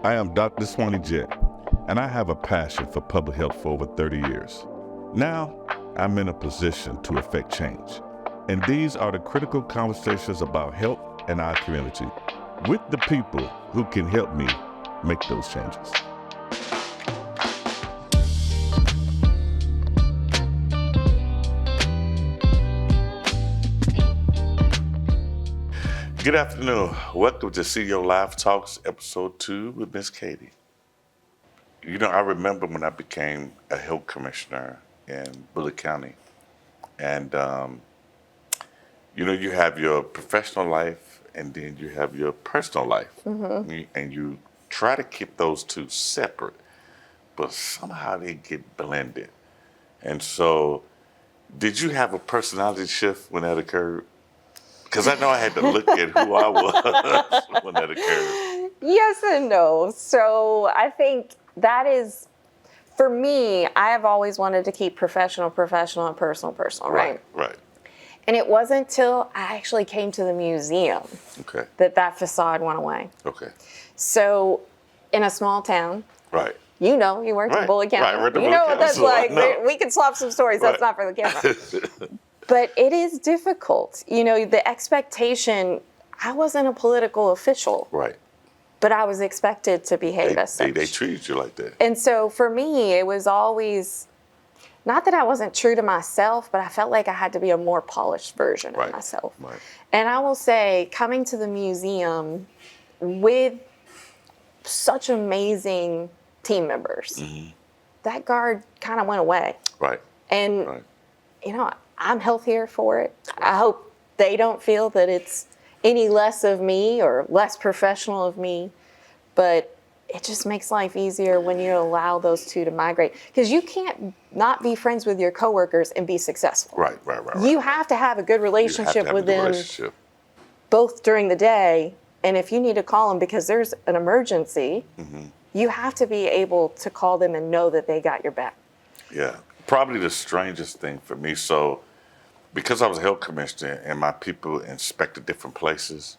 I am Dr. Swannie Jett, and I have a passion for public health for over 30 years. Now, I'm in a position to affect change. And these are the critical conversations about health in our community with the people who can help me make those changes. Good afternoon. Welcome to CEO Live Talks, episode 2 with Miss Katie. You know, I remember when I became a health commissioner in Bullitt County, and you have your professional life and then you have your personal life, and you try to keep those two separate, but somehow they get blended. And so, did you have a personality shift when that occurred? Because I know I had to look at who I was when that occurred. Yes and no. So I think that is, for me, I have always wanted to keep professional, and personal, right? Right. And it wasn't until I actually came to the museum that facade went away. Okay. So in a small town, right. You worked in Bullitt County. Right, you know what that's like. We can swap some stories. That's not for the camera. But it is difficult. You know, the expectation, I wasn't a political official. Right. But I was expected to behave as such. They treated you like that. And so for me, it was always, not that I wasn't true to myself, but I felt like I had to be a more polished version of myself. Right. And I will say, coming to the museum with such amazing team members, that guard kind of went away. Right. And, I'm healthier for it. I hope they don't feel that it's any less of me or less professional of me, but it just makes life easier when you allow those two to migrate. Because you can't not be friends with your coworkers and be successful. Right. You have to have a good relationship with them, both during the day, and if you need to call them because there's an emergency, you have to be able to call them and know that they got your back. Yeah. Probably the strangest thing for me. So, because I was a health commissioner and my people inspected different places,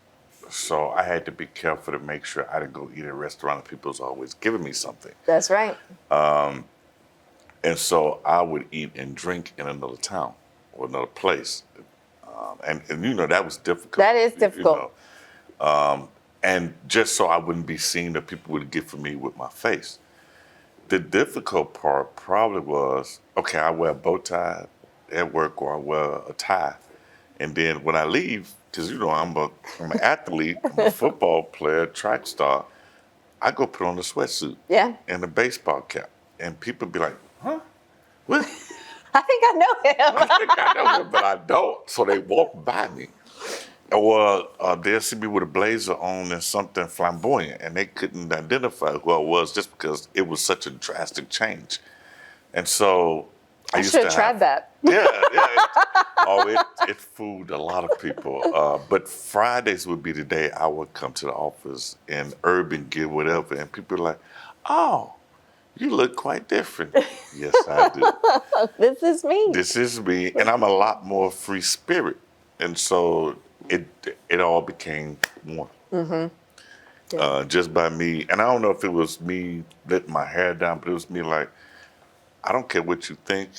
so I had to be careful to make sure I didn't go eat at a restaurant and people was always giving me something. That's right. And so I would eat and drink in another town or another place. And that was difficult. That is difficult. And just so I wouldn't be seen that people would get for me with my face. The difficult part probably was, okay, I wear a bow tie at work or I wear a tie. And then when I leave, because I'm an athlete, I'm a football player, track star, I go put on a sweatsuit and a baseball cap. And people be like, huh? What? I think I know him. I think I know him, but I don't. So they walk by me. Or they'll see me with a blazer on and something flamboyant, and they couldn't identify who I was just because it was such a drastic change. And so I used should have tried that. Yeah. It fooled a lot of people. But Fridays would be the day I would come to the office in urban gear, whatever, and people were like, oh, you look quite different. Yes, I do. This is me. This is me, and I'm a lot more free spirit. And so it all became one. Just by me. And I don't know if it was me letting my hair down, but it was me like, I don't care what you think.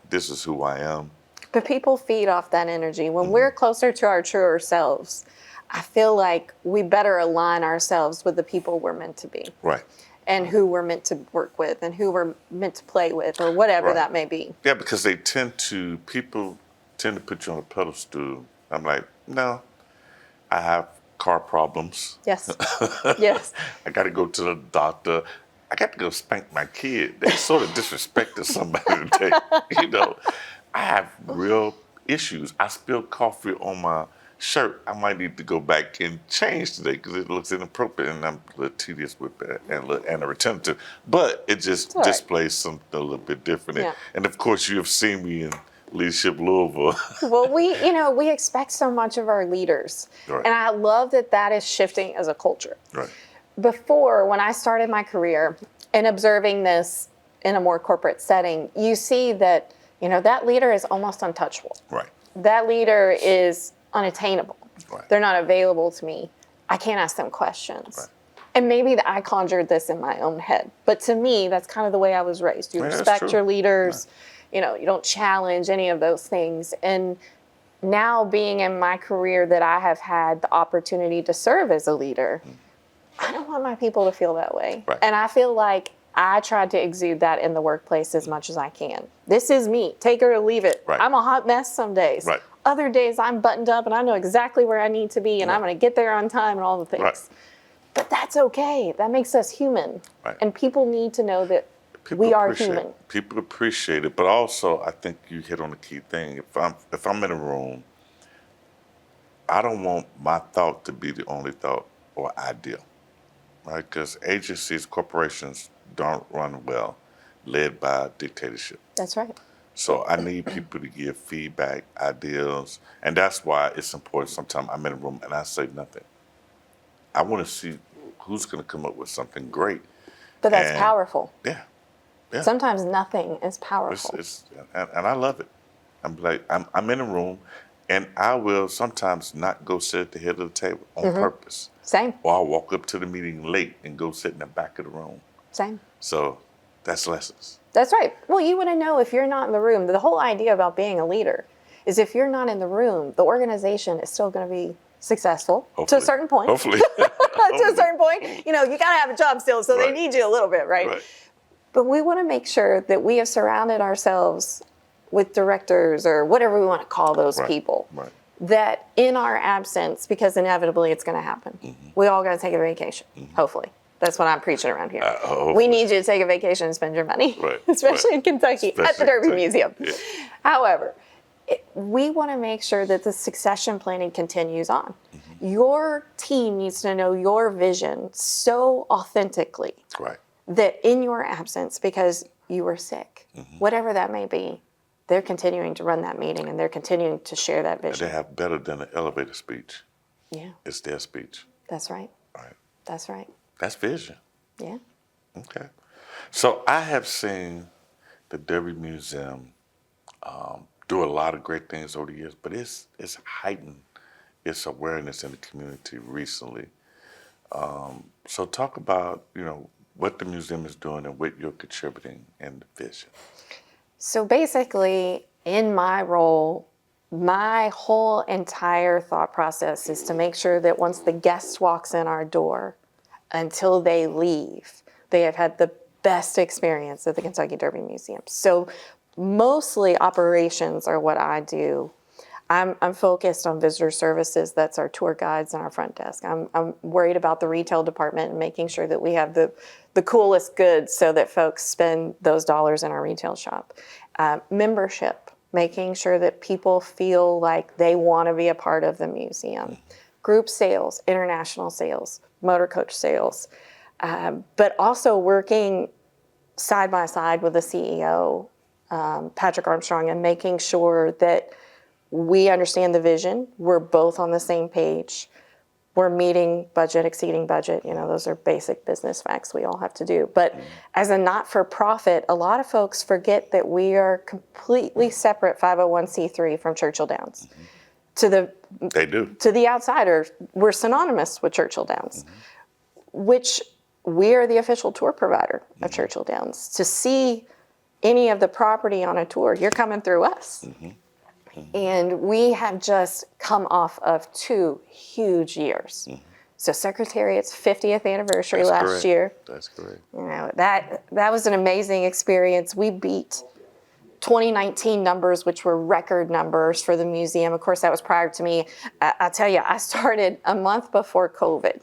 This is who I am. But people feed off that energy. When we're closer to our truer selves, I feel like we better align ourselves with the people we're meant to be. Right. And who we're meant to work with and who we're meant to play with or whatever that may be. Yeah, because people tend to put you on a pedestal. I'm like, no, I have car problems. Yes. Yes. I got to go to the doctor. I got to go spank my kid. They sort of disrespected somebody today. I have real issues. I spilled coffee on my shirt. I might need to go back and change today because it looks inappropriate and I'm a little tedious with that and a retentive. But it just displays something a little bit different. Yeah. And of course, you have seen me in Leadership Louisville. Well, we expect so much of our leaders. Right. And I love that is shifting as a culture. Right. Before, when I started my career and observing this in a more corporate setting, you see that, that leader is almost untouchable. Right. That leader is unattainable. Right. They're not available to me. I can't ask them questions. Right. And maybe I conjured this in my own head, but to me, that's kind of the way I was raised. You Yeah, that's respect true. your leaders, you know, you don't challenge any of those things. And now being in my career that I have had the opportunity to serve as a leader, I don't want my people to feel that way. Right. And I feel like I tried to exude that in the workplace as much as I can. This is me, take it or leave it. Right. I'm a hot mess some days. Right. Other days I'm buttoned up and I know exactly where I need to be and I'm going to get there on time and all the things. Right. But that's okay. That makes us human. Right. And people need to know that People we are appreciate human. it. People appreciate it, but also I think you hit on the key thing. If I'm in a room, I don't want my thought to be the only thought or idea, right? Because agencies, corporations don't run well, led by dictatorship. That's right. So I need people to give feedback, ideas, and that's why it's important. Sometimes I'm in a room and I say nothing. I want to see who's going to come up with something great. But that's And- powerful. Yeah. Yeah. Sometimes nothing is powerful. And I love it. I'm in a room, and I will sometimes not go sit at the head of the table on purpose, Same. or I'll walk up to the meeting late and go sit in the back of the room. Same. So that's lessons. That's right. Well, you want to know if you're not in the room. The whole idea about being a leader is if you're not in the room, the organization is still going to be successful to Hopefully. a certain point. Hopefully. To a certain point, you know, you got to have a job still, so they Right. need you a little bit, right? Right. But we want to make sure that we have surrounded ourselves with directors or whatever we want to call those Right. people. Right. That in our absence, because inevitably it's going to happen, we all got to take a vacation, hopefully. That's what I'm preaching around here. We hopefully. need you to take a vacation and spend your money, Right, especially right. in Kentucky at the Especially Derby Kentucky. Museum. Yeah. However, we want to make sure that the succession planning continues on. Your team needs to know your vision so authentically Right. that in your absence, because you were sick, whatever that may be, they're continuing to run that meeting and they're continuing to share that And vision. they have better than an elevator speech. Yeah, It's their speech. that's right. Right. That's right. That's vision. Yeah. Okay. So I have seen the Derby Museum do a lot of great things over the years, but it's heightened its awareness in the community recently. So talk about, what the museum is doing and what you're contributing in the vision. So basically, in my role, my whole entire thought process is to make sure that once the guest walks in our door, until they leave, they have had the best experience at the Kentucky Derby Museum. So mostly operations are what I do. I'm focused on visitor services. That's our tour guides and our front desk. I'm worried about the retail department and making sure that we have the coolest goods so that folks spend those dollars in our retail shop. Membership, making sure that people feel like they want to be a part of the museum. Group sales, international sales, motor coach sales, but also working side by side with the CEO, Patrick Armstrong, and making sure that we understand the vision. We're both on the same page. We're meeting budget, exceeding budget. Those are basic business facts we all have to do. But as a not-for-profit, a lot of folks forget that we are completely separate 501c3 from Churchill Downs. They do. To the outsider, we're synonymous with Churchill Downs, which we are the official tour provider of Churchill Downs. To see any of the property on a tour, you're coming through us. And we have just come off of 2 huge years. So Secretariat's 50th anniversary That's last correct. year. That's correct. That was an amazing experience. We beat 2019 numbers, which were record numbers for the museum. Of course, that was prior to me. I'll tell you, I started a month before COVID.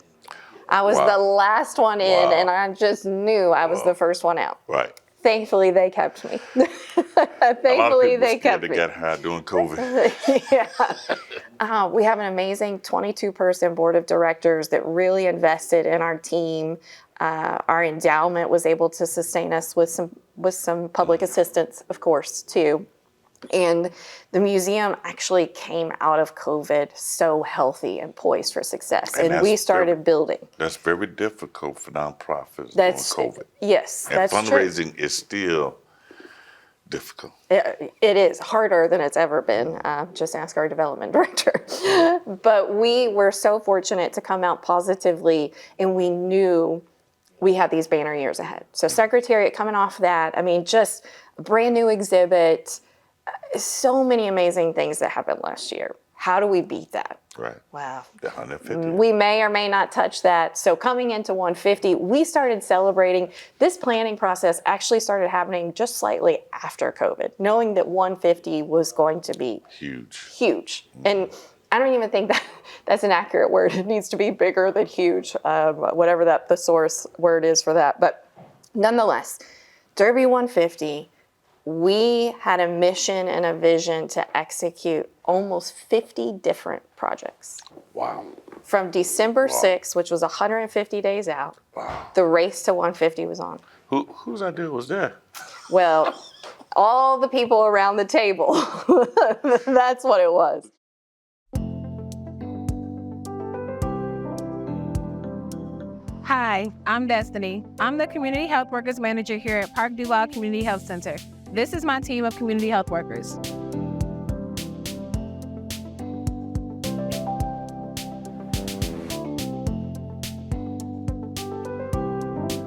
I was Wow. the last one in, Wow. and I just knew I was the first one out. Right. Thankfully, they kept me. A lot of Thankfully, people they scared kept they me. got hired during COVID. Yeah. We have an amazing 22-person board of directors that really invested in our team. Our endowment was able to sustain us with some public assistance, of course, too. And the museum actually came out of COVID so healthy and poised for success. And And we that's started building. That's very difficult for nonprofits That's during COVID. yes, And that's true. fundraising is still difficult. It is harder than it's ever been. Just ask our development director. But we were so fortunate to come out positively, and we knew we had these banner years ahead. So Secretariat coming off that, I mean, just a brand new exhibit, so many amazing things that happened last year. How do we beat that? Right. Wow. The 150. We may or may not touch that. So coming into 150, we started celebrating. This planning process actually started happening just slightly after COVID, knowing that 150 was going to be huge. And I don't even think that's an accurate word. It needs to be bigger than huge, whatever the source word is for that. But nonetheless, Derby 150, we had a mission and a vision to execute almost 50 different projects. Wow. From December 6th, which was 150 days out, the race to 150 was on. Whose idea was that? Well, all the people around the table. That's what it was. Hi, I'm Destiny. I'm the Community Health Workers Manager here at Park Duval Community Health Center. This is my team of community health workers.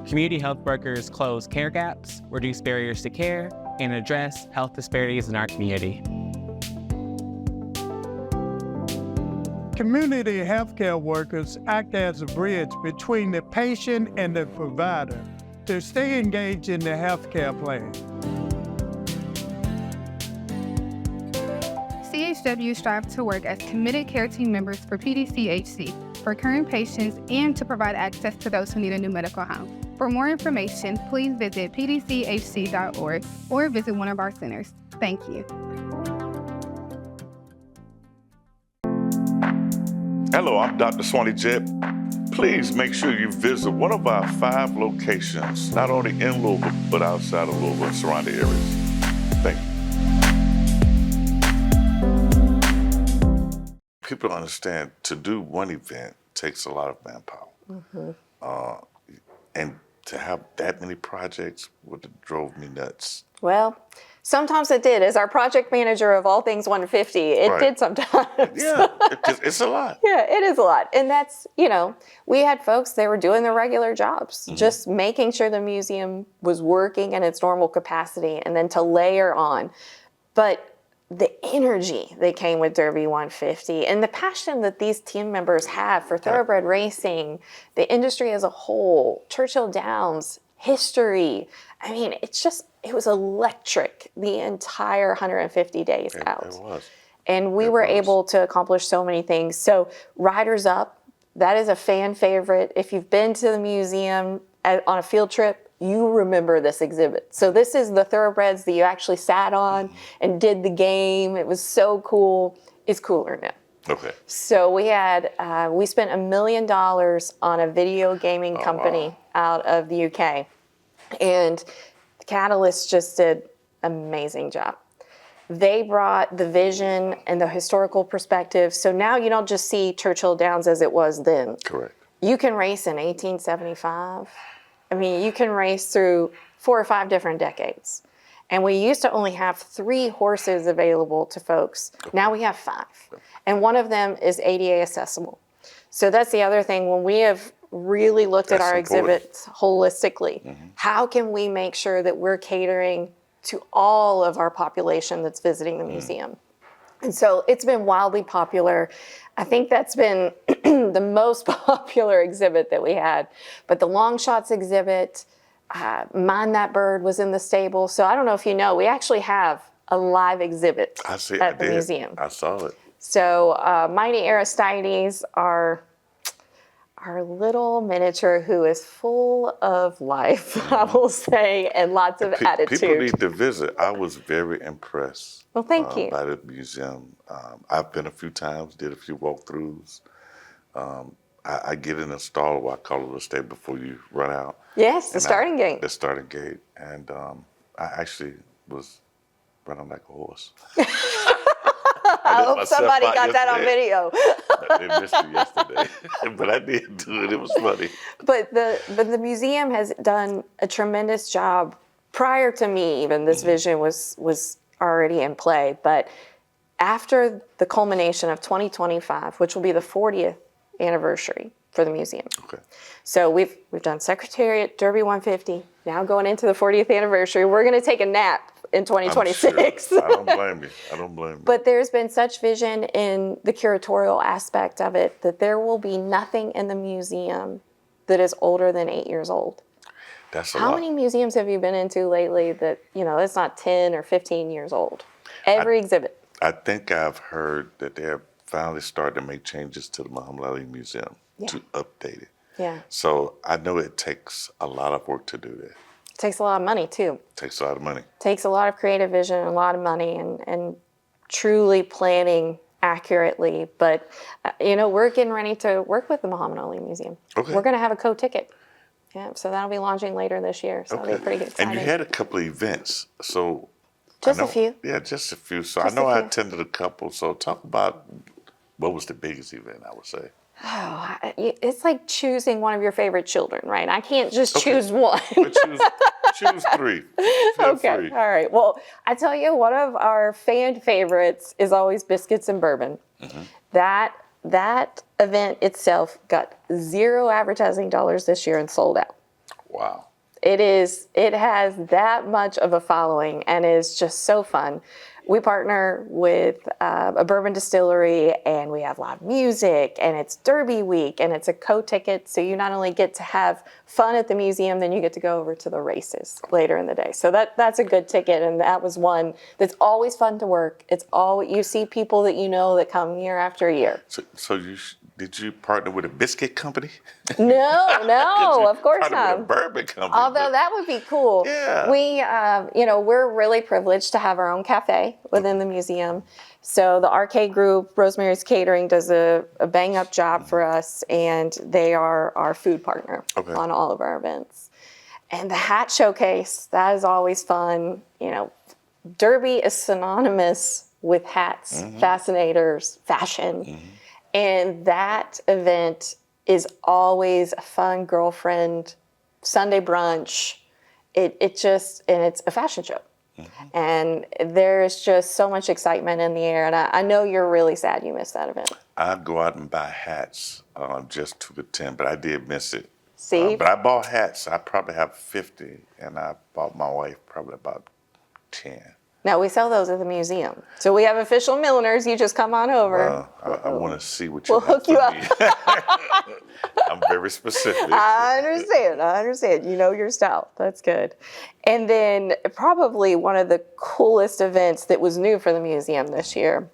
Community health workers close care gaps, reduce barriers to care, and address health disparities in our community. Community healthcare workers act as a bridge between the patient and the provider to stay engaged in the healthcare plan. CHW strives to work as committed care team members for PDCHC, for current patients, and to provide access to those who need a new medical home. For more information, please visit pdchc.org or visit one of our centers. Thank you. Hello, I'm Dr. Swannie Jett. Please make sure you visit one of our 5 locations, not only in Louisville, but outside of Louisville and surrounding areas. Thank you. People don't understand, to do one event takes a lot of manpower. And to have that many projects would have drove me nuts. Well, sometimes it did. As our project manager of all things 150, it did sometimes. Yeah, it's a lot. Yeah, it is a lot. And that's, we had folks, they were doing their regular jobs, just making sure the museum was working in its normal capacity, and then to layer on. But the energy that came with Derby 150 and the passion that these team members have for thoroughbred racing, the industry as a whole, Churchill Downs, history. I mean, it was electric the entire 150 days out. It was. And we were able to accomplish so many things. So Riders Up, that is a fan favorite. If you've been to the museum on a field trip, you remember this exhibit. So this is the thoroughbreds that you actually sat on and did the game. It was so cool. It's cooler now. Okay. So we spent $1 million on a video gaming company out of the UK. And Catalyst just did an amazing job. They brought the vision and the historical perspective. So now you don't just see Churchill Downs as it was then. Correct. You can race in 1875. I mean, you can race through 4 or 5 different decades. And we used to only have 3 horses available to folks. Now we have 5. And one of them is ADA accessible. So that's the other thing. When we have really looked at our exhibits holistically, how can we make sure that we're catering to all of our population that's visiting the museum? And so it's been wildly popular. I think that's been the most popular exhibit that we had. But the long shots exhibit, Mind That Bird was in the stable. So I don't know if you know, we actually have a live exhibit at the museum. I saw it. So Mighty Aristides, our little miniature who is full of life, I will say, and lots of attitude. People need to visit. I was very impressed. Well, thank you. By the museum. I've been a few times, did a few walkthroughs. I get in a stall, or I call it a stay before you run out. Yes, the starting gate. The starting gate. And I actually was running like a horse. I hope somebody got that on video. They missed me yesterday, but I did do it. It was funny. But the museum has done a tremendous job prior to me even, this vision was already in play. But after the culmination of 2025, which will be the 40th anniversary for the museum. Okay. So we've done Secretariat, Derby 150, now going into the 40th anniversary. We're going to take a nap in 2026. Sure. I don't blame you. I don't blame you. But there's been such vision in the curatorial aspect of it that there will be nothing in the museum that is older than 8 years old. That's a How lot. many museums have you been into lately that, it's not 10 or 15 years old? Every exhibit. I think I've heard that they're finally starting to make changes to the Muhammad Ali Museum to update it. Yeah. So I know it takes a lot of work to do that. It takes a lot of money, too. It takes a lot of money. Takes a lot of creative vision and a lot of money and truly planning accurately. But, we're getting ready to work with the Muhammad Ali Museum. Okay. We're going to have a co-ticket. Yeah, so that'll be launching later this year. So that'll be pretty exciting. And you had a couple of events. So Just I know, a few. Yeah, just a few. So Just I know a I few. attended a couple. So talk about what was the biggest event, I would say. Oh, it's like choosing one of your favorite children, right? I can't just Okay. choose one. But choose three. Feel Okay, free. all right. Well, I tell you, one of our fan favorites is always biscuits and bourbon. Mm-hmm. That event itself got zero advertising dollars this year and sold out. Wow. It has that much of a following and is just so fun. We partner with a bourbon distillery and we have live music and it's Derby week and it's a co-ticket. So you not only get to have fun at the museum, then you get to go over to the races later in the day. So that's a good ticket. And that was one that's always fun to work. You see people that that come year after year. So did you partner with a biscuit company? No, of course Partner not. with a bourbon company. Although that would be cool. Yeah. We, we're really privileged to have our own cafe within the museum. So the Arcade Group, Rosemary's Catering, does a bang up job for us, and they are our food partner on all of our events. And the hat showcase, that is always fun. Derby is synonymous with hats, fascinators, fashion. And that event is always a fun girlfriend Sunday brunch. And it's a fashion show. And there's just so much excitement in the air. And I know you're really sad you missed that event. I'd go out and buy hats just to attend, but I did miss it. See? But I bought hats. I probably have 50, and I bought my wife probably about 10. Now, we sell those at the museum. So we have official milliners. You just come on over. I want to see what you We'll have hook you for up. me. I'm very specific. I understand. You know your style. That's good. And then probably one of the coolest events that was new for the museum this year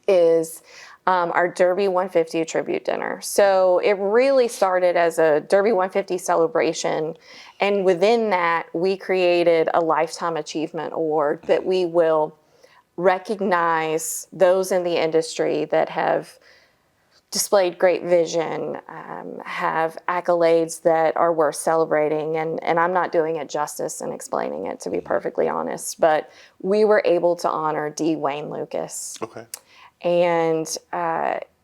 is our Derby 150 tribute dinner. So it really started as a Derby 150 celebration. And within that, we created a Lifetime Achievement Award that we will recognize those in the industry that have displayed great vision, have accolades that are worth celebrating. And I'm not doing it justice and explaining it, to be perfectly honest. But we were able to honor D. Wayne Lucas. Okay. And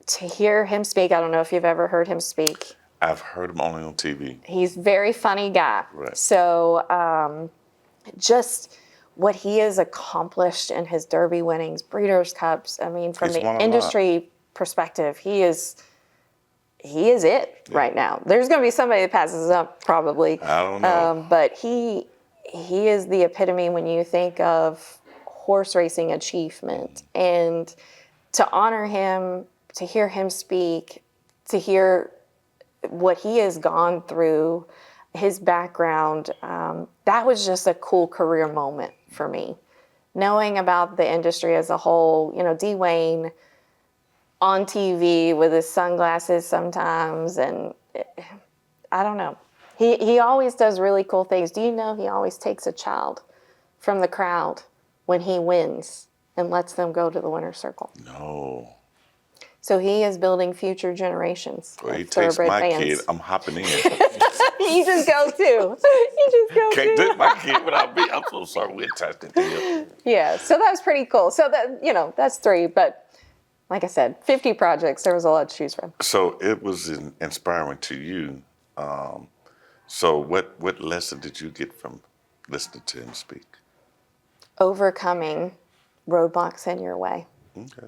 to hear him speak, I don't know if you've ever heard him speak. I've heard him only on TV. He's a very funny guy. Right. So just what he has accomplished in his Derby winnings, Breeders' Cups, I mean, from He's won the a industry perspective, he is it right now. There's going to be somebody that passes up probably. I don't know. But he is the epitome when you think of horse racing achievement. And to honor him, to hear him speak, to hear what he has gone through, his background, that was just a cool career moment for me. Knowing about the industry as a whole, D. Wayne on TV with his sunglasses sometimes, and I don't know. He always does really cool things. Do you know he always takes a child from the crowd when he wins and lets them go to the winner's circle? No. So he is building future generations Well, he of takes thoroughbred my fans. kid. I'm hopping in. You just go too. Can't take my kid without me. I'm so sorry. We attached it to you. Yeah, so that was pretty cool. So that's 3, but like I said, 50 projects. There was a lot to choose from. So it was inspiring to you. So what lesson did you get from listening to him speak? Overcoming roadblocks in your way. Okay.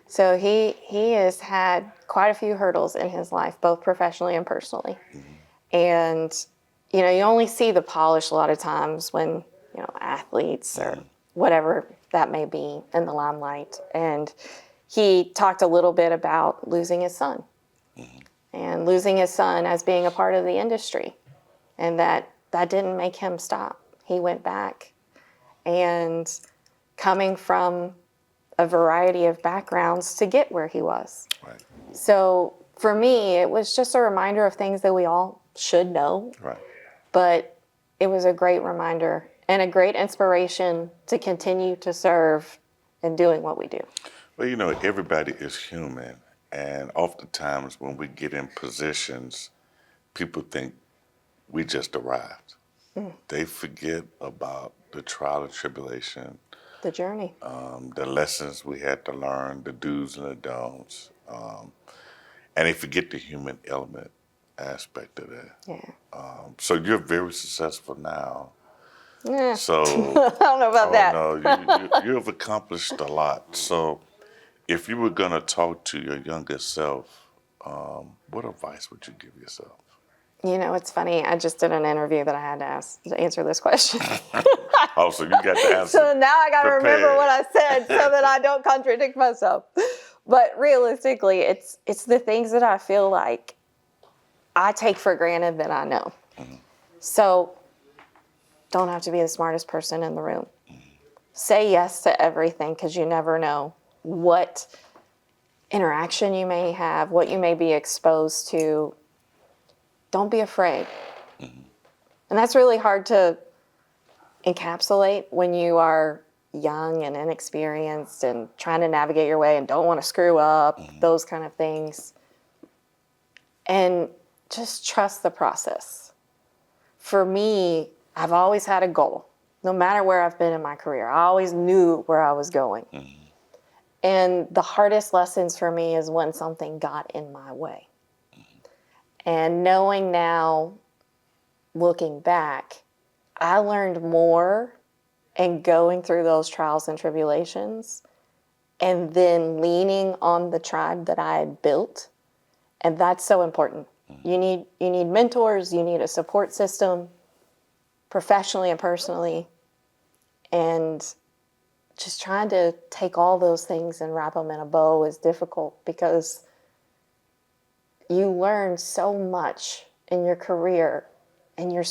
So he has had quite a few hurdles in his life, both professionally and personally. And, you know, you only see the polish a lot of times when, you know, athletes or whatever that may be in the limelight. And he talked a little bit about losing his son and losing his son as being a part of the industry. And that didn't make him stop. He went back, and coming from a variety of backgrounds to get where he was. Right. So for me, it was just a reminder of things that we all should know, Right. but it was a great reminder and a great inspiration to continue to serve in doing what we do. Well, you know, everybody is human, and oftentimes when we get in positions, people think we just arrived. They forget about the trial and tribulation, The journey. the lessons we had to learn, the do's and the don'ts, and they forget the human element aspect of that. Yeah. So you're very successful now. Yeah. So I don't know about that. no, you have accomplished a lot. So if you were gonna talk to your younger self, what advice would you give yourself? You know, it's funny. I just did an interview that I had to answer this question. Oh, so you got to answer. So now I got to remember prepared. what I said so that I don't contradict myself. But realistically, it's the things that I feel like I take for granted that I know. So don't have to be the smartest person in the room. Say yes to everything, because you never know what interaction you may have, what you may be exposed to. Don't be afraid. And that's really hard to encapsulate when you are young and inexperienced and trying to navigate your way and don't want to screw up, those kind of things. And just trust the process. For me, I've always had a goal. No matter where I've been in my career, I always knew where I was going. And the hardest lessons for me is when something got in my way. And knowing now, looking back, I learned more in going through those trials and tribulations and then leaning on the tribe that I had built. And that's so important. You need mentors, you need a support system, professionally and personally. And just trying to take all those things and wrap them in a bow is difficult, because you learn so much in your career and you're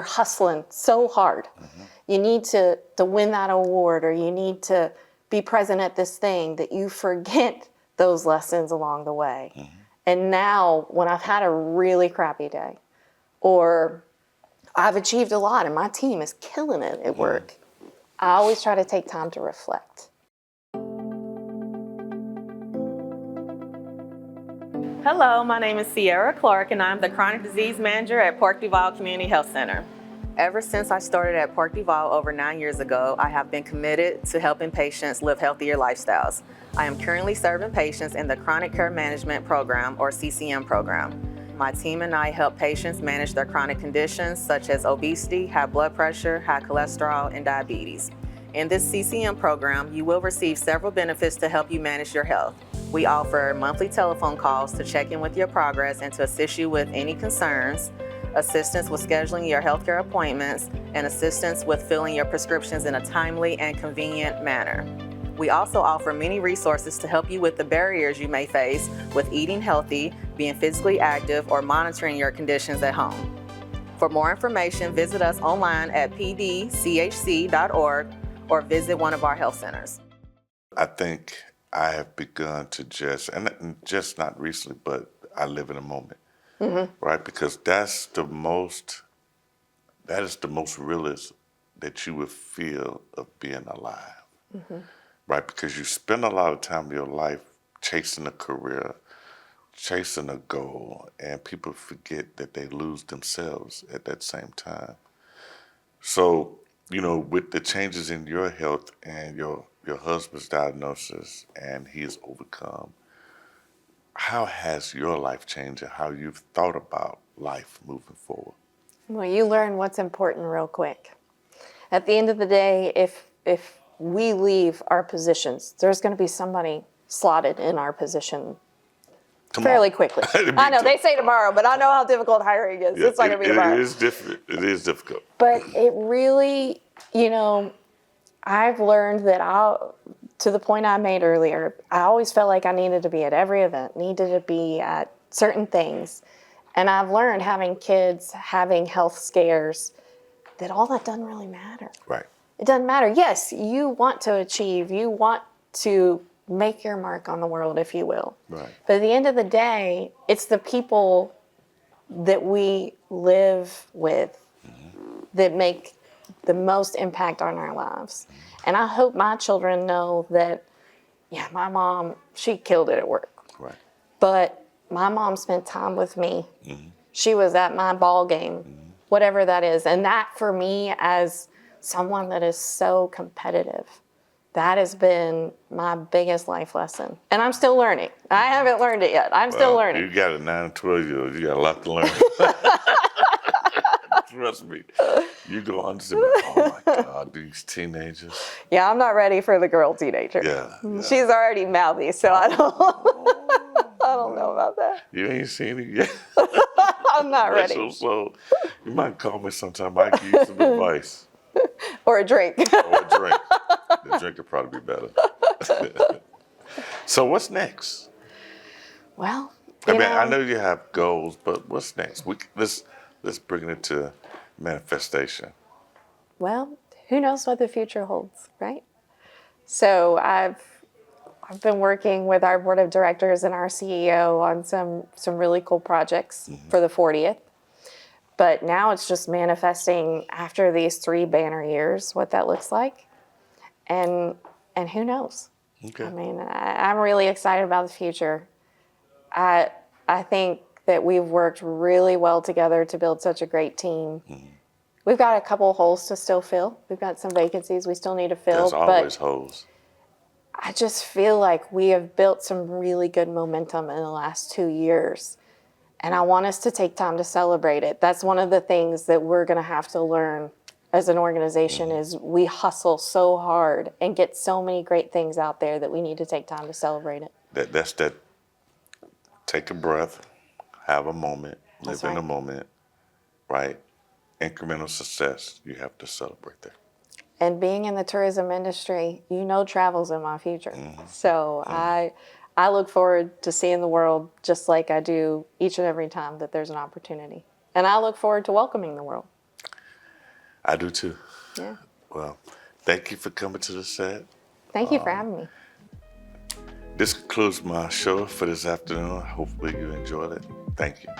hustling so hard. You need to win that award, or you need to be present at this thing, that you forget those lessons along the way. And now when I've had a really crappy day, or I've achieved a lot and my team is killing it at work, I always try to take time to reflect. Hello, my name is Sierra Clark, and I'm the Chronic Disease Manager at Park Duval Community Health Center. Ever since I started at Park Duval over 9 years ago, I have been committed to helping patients live healthier lifestyles. I am currently serving patients in the Chronic Care Management Program, or CCM program. My team and I help patients manage their chronic conditions such as obesity, high blood pressure, high cholesterol, and diabetes. In this CCM program, you will receive several benefits to help you manage your health. We offer monthly telephone calls to check in with your progress and to assist you with any concerns, assistance with scheduling your healthcare appointments, and assistance with filling your prescriptions in a timely and convenient manner. We also offer many resources to help you with the barriers you may face with eating healthy, being physically active, or monitoring your conditions at home. For more information, visit us online at pdchc.org or visit one of our health centers. I think I have begun to just not recently, but I live in a moment, right? Because that is the most realist that you would feel of being alive, right? Because you spend a lot of time of your life chasing a career, chasing a goal, and people forget that they lose themselves at that same time. So, you know, with the changes in your health and your husband's diagnosis, and he has overcome, how has your life changed and how you've thought about life moving forward? Well, you learn what's important real quick. At the end of the day, if we leave our positions, there's going to be somebody slotted in our position fairly quickly. I know they say tomorrow, but I know how difficult hiring is. Yeah, it's not going to be tomorrow. It is different. It is difficult. But it really, I've learned that to the point I made earlier, I always felt like I needed to be at every event, needed to be at certain things. And I've learned having kids, having health scares, that all that doesn't really matter. Right. It doesn't matter. Yes, you want to achieve, you want to make your mark on the world, if you will. Right. But at the end of the day, it's the people that we live with that make the most impact on our lives. And I hope my children know that, yeah, my mom, she killed it at work. Right. But my mom spent time with me. She was at my ball game, whatever that is. And that for me, as someone that is so competitive, that has been my biggest life lesson. And I'm still learning. I haven't learned it yet. I'm still learning. You got a 9 and 12-year-old. You got a lot to learn. Trust me. You go on to say, oh my God, these teenagers. Yeah, I'm not ready for the girl teenager. Yeah. She's already mouthy, so I don't know about that. You ain't seen it yet. I'm not ready. So you might call me sometime. I can use some advice. Or a drink. Or a drink. The drink would probably be better. So what's next? Well, I know you have goals, but what's next? Let's bring it to manifestation. Well, who knows what the future holds, right? So I've been working with our board of directors and our CEO on some really cool projects for the 40th. But now it's just manifesting after these 3 banner years what that looks like. And who knows? Okay. I mean, I'm really excited about the future. I think that we've worked really well together to build such a great team. We've got a couple of holes to still fill. We've got some vacancies we still need to fill. There's always holes. I just feel like we have built some really good momentum in the last 2 years. And I want us to take time to celebrate it. That's one of the things that we're going to have to learn as an organization is we hustle so hard and get so many great things out there that we need to take time to celebrate it. That's that. Take a breath, have a moment, live That's in right. the moment, right? Incremental success, you have to celebrate that. And being in the tourism industry, travel's in my future. So I look forward to seeing the world just like I do each and every time that there's an opportunity. And I look forward to welcoming the world. I do too. Yeah. Well, thank you for coming to the set. Thank you for having me. This concludes my show for this afternoon. Hopefully you enjoyed it. Thank you.